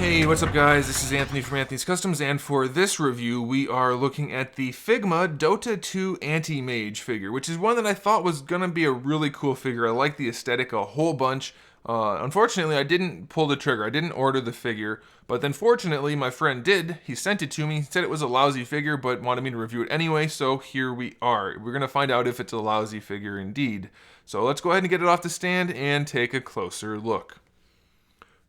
Hey, what's up guys? This is Anthony from AnthonysCustoms, and for this review we are looking at the Figma DOTA 2 Anti-MAGE figure, which is one that I thought was going to be a really cool figure. I like the aesthetic a whole bunch. Unfortunately, I didn't pull the trigger. I didn't order the figure, but then fortunately my friend did. He sent it to me. He said it was a lousy figure, but wanted me to review it anyway, so here we are. We're going to find out if it's a lousy figure indeed. So let's go ahead and get it off the stand and take a closer look.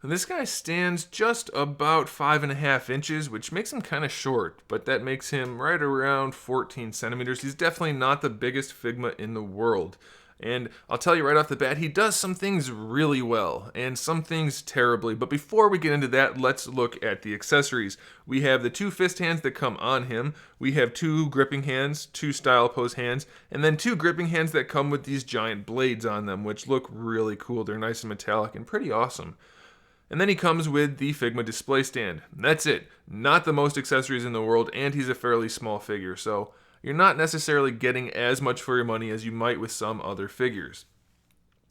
And this guy stands just about 5.5 inches, which makes him kind of short, but that makes him right around 14 centimeters. He's definitely not the biggest Figma in the world. And I'll tell you right off the bat, he does some things really well, and some things terribly. But before we get into that, let's look at the accessories. We have the 2 fist hands that come on him. We have 2 gripping hands, 2 style pose hands, and then 2 gripping hands that come with these giant blades on them, which look really cool. They're nice and metallic and pretty awesome. And then he comes with the Figma display stand. That's it. Not the most accessories in the world, and he's a fairly small figure, so you're not necessarily getting as much for your money as you might with some other figures.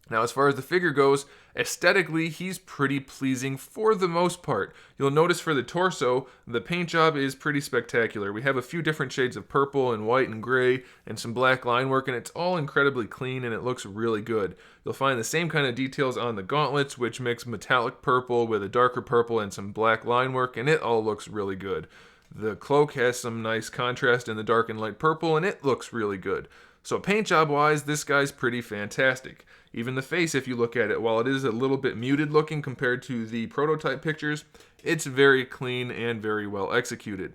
Now, as far as the figure goes, aesthetically, he's pretty pleasing for the most part. You'll notice for the torso, the paint job is pretty spectacular. We have a few different shades of purple and white and gray and some black line work, and it's all incredibly clean and it looks really good. You'll find the same kind of details on the gauntlets, which mix metallic purple with a darker purple and some black line work, and it all looks really good. The cloak has some nice contrast in the dark and light purple, and it looks really good. So paint job wise, this guy's pretty fantastic. Even the face, if you look at it, while it is a little bit muted looking compared to the prototype pictures, it's very clean and very well executed.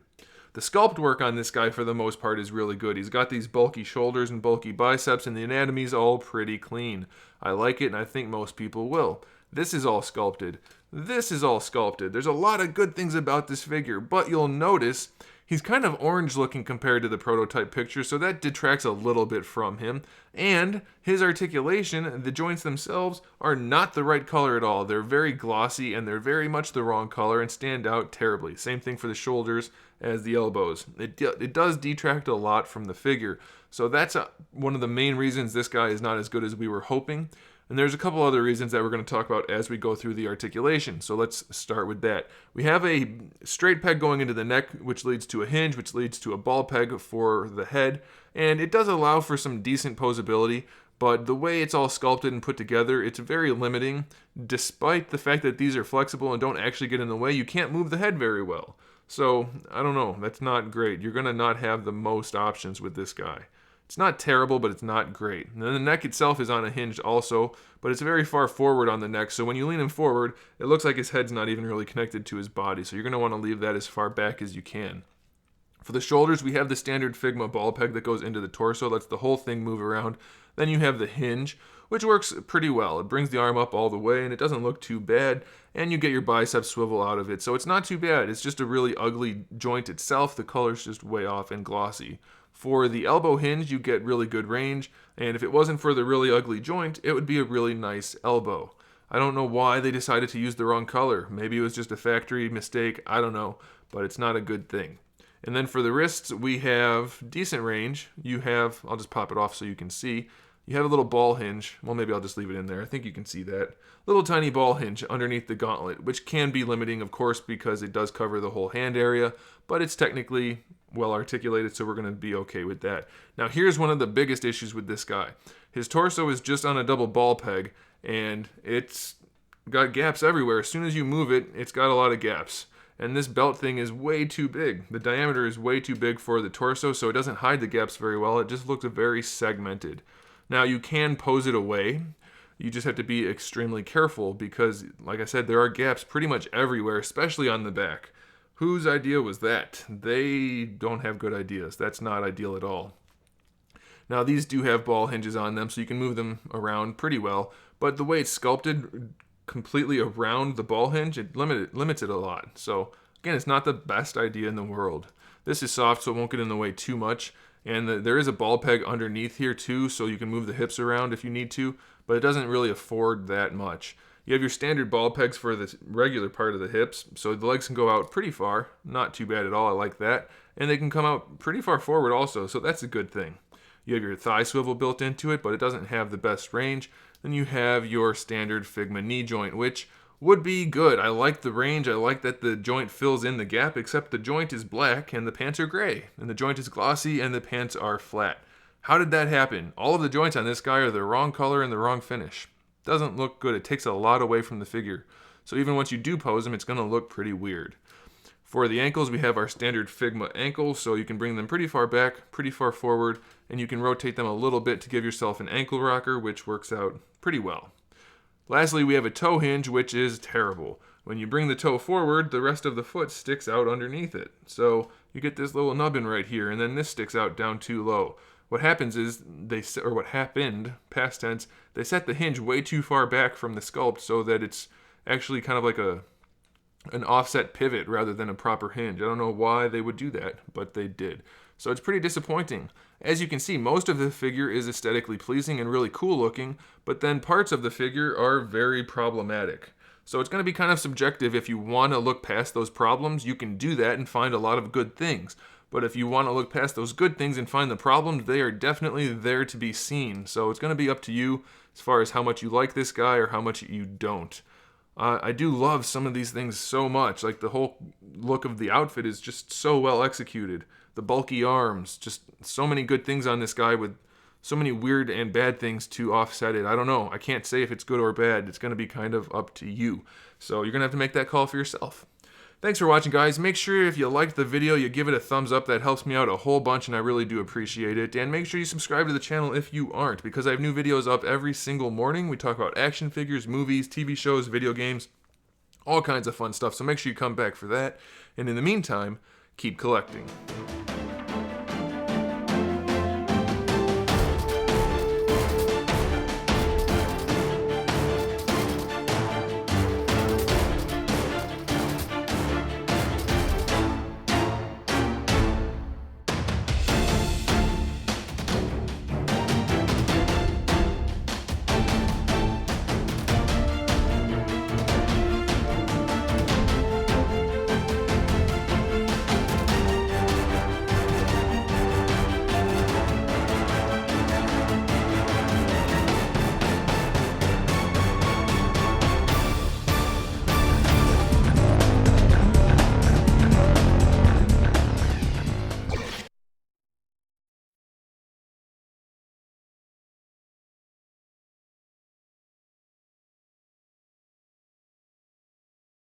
The sculpt work on this guy for the most part is really good. He's got these bulky shoulders and bulky biceps, and the anatomy's all pretty clean. I like it, and I think most people will. This is all sculpted. This is all sculpted. There's a lot of good things about this figure, but you'll notice he's kind of orange looking compared to the prototype picture, so that detracts a little bit from him. And his articulation, the joints themselves, are not the right color at all. They're very glossy and they're very much the wrong color and stand out terribly. Same thing for the shoulders as the elbows. It does detract a lot from the figure. So that's one of the main reasons this guy is not as good as we were hoping. And there's a couple other reasons that we're going to talk about as we go through the articulation. So let's start with that. We have a straight peg going into the neck, which leads to a hinge, which leads to a ball peg for the head. And it does allow for some decent posability, but the way it's all sculpted and put together, it's very limiting. Despite the fact that these are flexible and don't actually get in the way, you can't move the head very well. So, I don't know, that's not great. You're going to not have the most options with this guy. It's not terrible, but it's not great. And then the neck itself is on a hinge also, but it's very far forward on the neck, so when you lean him forward, it looks like his head's not even really connected to his body, so you're going to want to leave that as far back as you can. For the shoulders, we have the standard Figma ball peg that goes into the torso, lets the whole thing move around. Then you have the hinge, which works pretty well. It brings the arm up all the way, and it doesn't look too bad, and you get your bicep swivel out of it, so it's not too bad. It's just a really ugly joint itself. The color's just way off and glossy. For the elbow hinge, you get really good range, and if it wasn't for the really ugly joint, it would be a really nice elbow. I don't know why they decided to use the wrong color. Maybe it was just a factory mistake, I don't know, but it's not a good thing. And then for the wrists, we have decent range. I'll just pop it off so you can see. You have a little ball hinge. Well, maybe I'll just leave it in there. I think you can see that. Little tiny ball hinge underneath the gauntlet, which can be limiting, of course, because it does cover the whole hand area, but it's technically well articulated, so we're going to be okay with that. Now, here's one of the biggest issues with this guy. His torso is just on a double ball peg, and it's got gaps everywhere. As soon as you move it, it's got a lot of gaps. And this belt thing is way too big. The diameter is way too big for the torso, so it doesn't hide the gaps very well. It just looks very segmented. Now, you can pose it away. You just have to be extremely careful because, like I said, there are gaps pretty much everywhere, especially on the back. Whose idea was that? They don't have good ideas. That's not ideal at all. Now, these do have ball hinges on them, so you can move them around pretty well, but the way it's sculpted completely around the ball hinge, it limits it a lot. So, again, it's not the best idea in the world. This is soft, so it won't get in the way too much. And there is a ball peg underneath here too, so you can move the hips around if you need to, but it doesn't really afford that much. You have your standard ball pegs for the regular part of the hips, so the legs can go out pretty far. Not too bad at all, I like that. And they can come out pretty far forward also, so that's a good thing. You have your thigh swivel built into it, but it doesn't have the best range. Then you have your standard Figma knee joint, which, would be good. I like the range. I like that the joint fills in the gap, except the joint is black and the pants are gray, and the joint is glossy and the pants are flat. How did that happen? All of the joints on this guy are the wrong color and the wrong finish. Doesn't look good. It takes a lot away from the figure. So even once you do pose them, it's going to look pretty weird. For the ankles, we have our standard Figma ankles, so you can bring them pretty far back, pretty far forward, and you can rotate them a little bit to give yourself an ankle rocker, which works out pretty well. Lastly, we have a toe hinge, which is terrible. When you bring the toe forward, the rest of the foot sticks out underneath it. So you get this little nubbin right here, and then this sticks out down too low. What happens is, what happened, past tense, they set the hinge way too far back from the sculpt so that it's actually kind of like an offset pivot rather than a proper hinge. I don't know why they would do that, but they did. So it's pretty disappointing. As you can see, most of the figure is aesthetically pleasing and really cool looking, but then parts of the figure are very problematic. So it's going to be kind of subjective. If you want to look past those problems, you can do that and find a lot of good things. But if you want to look past those good things and find the problems, they are definitely there to be seen. So it's going to be up to you as far as how much you like this guy or how much you don't. I do love some of these things so much. Like the whole look of the outfit is just so well executed. The bulky arms, just so many good things on this guy with so many weird and bad things to offset it. I don't know. I can't say if it's good or bad. It's going to be kind of up to you. So you're going to have to make that call for yourself. Thanks for watching, guys. Make sure if you liked the video, you give it a thumbs up. That helps me out a whole bunch, and I really do appreciate it. And make sure you subscribe to the channel if you aren't, because I have new videos up every single morning. We talk about action figures, movies, TV shows, video games, all kinds of fun stuff. So make sure you come back for that. And in the meantime, keep collecting.